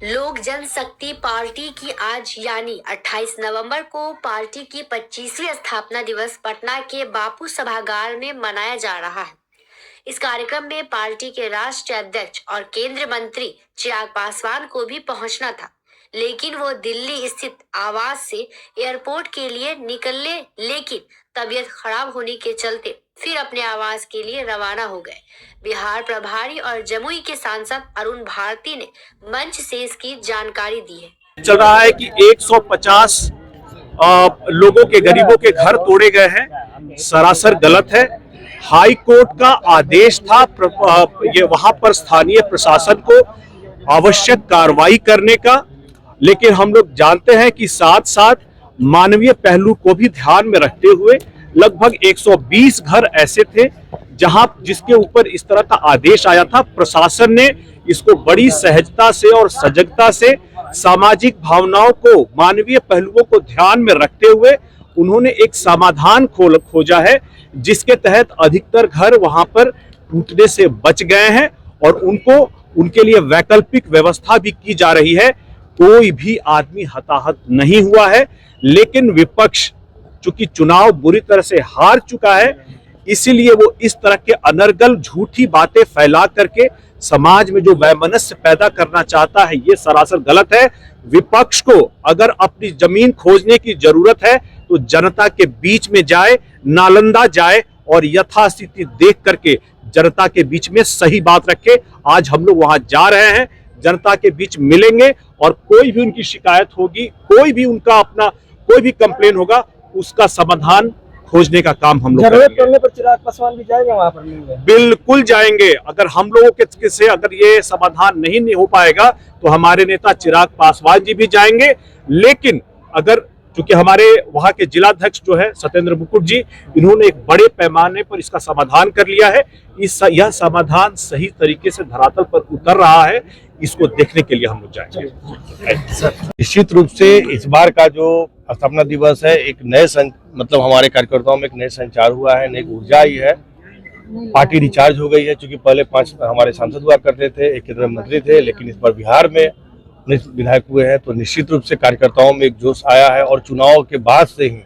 लोक जनशक्ति पार्टी की आज यानी 28 नवंबर को पार्टी की 25वीं स्थापना दिवस पटना के बापू सभागार में मनाया जा रहा है। इस कार्यक्रम में पार्टी के राष्ट्रीय अध्यक्ष और केंद्रीय मंत्री चिराग पासवान को भी पहुंचना था, लेकिन वो दिल्ली स्थित आवास से एयरपोर्ट के लिए निकले, लेकिन तबीयत खराब होने के चलते फिर अपने आवास के लिए रवाना हो गए। बिहार प्रभारी और जमुई के सांसद अरुण भारती ने मंच से इसकी जानकारी दी है। चल रहा है कि 150 लोगों के, गरीबों के घर तोड़े गए हैं, सरासर गलत है। हाई कोर्ट का आदेश था ये वहां पर स्थानीय प्रशासन को आवश्यक कार्रवाई करने का, लेकिन हम लोग जानते हैं कि साथ साथ मानवीय पहलू को भी ध्यान में रखते हुए लगभग 120 घर ऐसे थे जिसके ऊपर इस तरह का आदेश आया था। प्रशासन ने इसको बड़ी सहजता से और सजगता से सामाजिक भावनाओं को, मानवीय पहलुओं को ध्यान में रखते हुए उन्होंने एक समाधान खोजा है, जिसके तहत अधिकतर घर वहां पर टूटने से बच गए हैं और उनके लिए वैकल्पिक व्यवस्था भी की जा रही है। कोई भी आदमी हताहत नहीं हुआ है, लेकिन विपक्ष चूंकि चुनाव बुरी तरह से हार चुका है, इसीलिए वो इस तरह के अनर्गल झूठी बातें फैला करके समाज में जो वैमनस्य पैदा करना चाहता है, ये सरासर गलत है। विपक्ष को अगर अपनी जमीन खोजने की जरूरत है तो जनता के बीच में जाए, नालंदा जाए और यथास्थिति देख करके जनता के बीच में सही बात रखे। आज हम लोग वहां जा रहे हैं, जनता के बीच मिलेंगे और कोई भी उनकी शिकायत होगी, कोई भी उनका अपना कोई भी कंप्लेन होगा, उसका समाधान खोजने का काम हम लोग जरूरत पड़ने पर चिराग पासवान भी जाएंगे वहां पर? बिल्कुल जाएंगे। अगर हम लोगों के से अगर ये समाधान नहीं हो पाएगा तो हमारे नेता चिराग पासवान जी भी जाएंगे। लेकिन अगर चूंकि हमारे वहां के जिलाध्यक्ष जो है सत्येंद्र मुकुट जी, इन्होंने एक बड़े पैमाने पर इसका समाधान कर लिया है। यह समाधान सही तरीके से धरातल पर उतर रहा है, इसको देखने के लिए हम लोग जाएंगे। निश्चित रूप से इस बार का जो स्थापना दिवस है, एक नए मतलब हमारे कार्यकर्ताओं में एक नए संचार हुआ है, नई ऊर्जा आई है, पार्टी रिचार्ज हो गई है। क्योंकि पहले 5 हमारे सांसद हुआ करते थे, एक केंद्रीय मंत्री थे, लेकिन इस बार बिहार में विधायक हुए हैं, तो निश्चित रूप से कार्यकर्ताओं में एक जोश आया है। और चुनाव के बाद से ही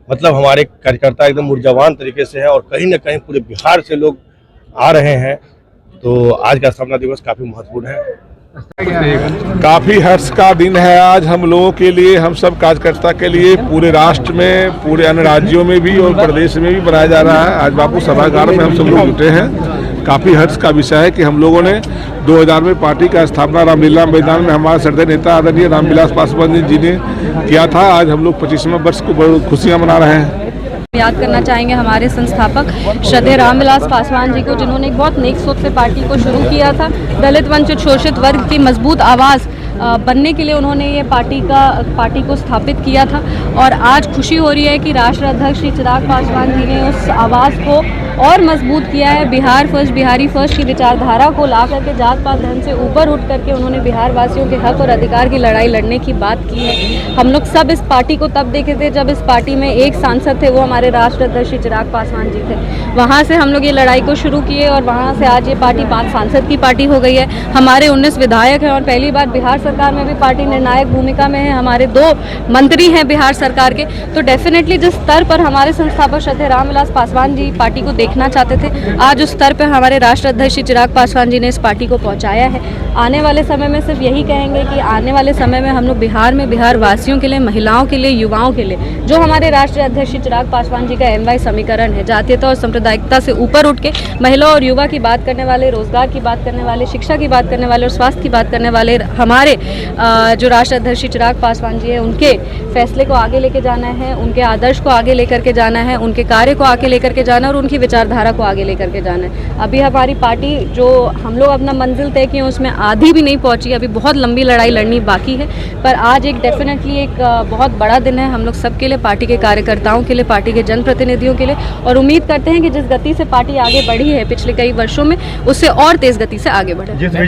मतलब हमारे कार्यकर्ता एकदम ऊर्जावान तरीके से है और कहीं ना कहीं पूरे बिहार से लोग आ रहे हैं। तो आज का स्थापना दिवस काफी महत्वपूर्ण है। काफी हर्ष का दिन है आज हम लोगों के लिए, हम सब कार्यकर्ता के लिए। पूरे राष्ट्र में, पूरे अन्य राज्यों में भी और प्रदेश में भी बनाया जा रहा है। आज बापू सभागार में हम सब लोग जुटे हैं। काफी हर्ष का विषय है कि हम लोगों ने 2000 में पार्टी का स्थापना रामलीला मैदान में हमारे श्रद्धेय नेता आदरणीय रामविलास पासवान जी ने किया था। आज हम लोग 25वें वर्ष को बहुत खुशियाँ मना रहे हैं। याद करना चाहेंगे हमारे संस्थापक श्रद्धेय रामविलास पासवान जी को, जिन्होंने एक बहुत नेक सोच से पार्टी को शुरू किया था। दलित वंचित शोषित वर्ग की मजबूत आवाज़ बनने के लिए उन्होंने ये पार्टी को स्थापित किया था। और आज खुशी हो रही है कि राष्ट्रीय अध्यक्ष श्री चिराग पासवान जी ने उस आवाज़ को और मजबूत किया है। बिहार फर्स्ट, बिहारी फर्स्ट की विचारधारा को ला करके जात पात धर्म से ऊपर उठ करके उन्होंने बिहार वासियों के हक और अधिकार की लड़ाई लड़ने की बात की है। हम लोग सब इस पार्टी को तब देखे थे जब इस पार्टी में एक सांसद थे, वो हमारे राष्ट्रीय अध्यक्ष श्री चिराग पासवान जी थे। वहाँ से हम लोग ये लड़ाई को शुरू किए और वहाँ से आज ये पार्टी 5 सांसद की पार्टी हो गई है। हमारे 19 विधायक हैं और पहली बार बिहार सरकार में भी पार्टी निर्णायक भूमिका में है। हमारे 2 मंत्री हैं बिहार सरकार के। तो डेफिनेटली जिस स्तर पर हमारे संस्थापक श्रद्धेय रामविलास पासवान जी पार्टी को देखना चाहते थे, आज उस स्तर पर हमारे राष्ट्रीय अध्यक्ष श्री चिराग पासवान जी ने इस पार्टी को पहुंचाया है। आने वाले समय में सिर्फ यही कहेंगे कि आने वाले समय में हम लोग बिहार में बिहार वासियों के लिए, महिलाओं के लिए, युवाओं के लिए, जो हमारे राष्ट्रीय अध्यक्ष श्री चिराग पासवान जी का MY समीकरण है, जातीयता और सांप्रदायिकता से ऊपर उठ के महिला और युवा की बात करने वाले, रोजगार की बात करने वाले, शिक्षा की बात करने वाले और स्वास्थ्य की बात करने वाले हमारे जो राष्ट्रीय अध्यक्ष श्री चिराग पासवान जी है, उनके फैसले को आगे लेके जाना है, उनके आदर्श को आगे लेकर के जाना है, उनके कार्य को आगे लेकर के जाना है और उनकी विचारधारा को आगे लेकर के जाना है। अभी हमारी पार्टी जो हम लोग अपना मंजिल तय किए उसमें आधी भी नहीं पहुंची, अभी बहुत लंबी लड़ाई लड़नी बाकी है। पर आज एक डेफिनेटली एक बहुत बड़ा दिन है हम लोग सबके लिए, पार्टी के कार्यकर्ताओं के लिए, पार्टी के जनप्रतिनिधियों के लिए। और उम्मीद करते हैं कि जिस गति से पार्टी आगे बढ़ी है पिछले कई वर्षों में, उससे और तेज गति से आगे बढ़े।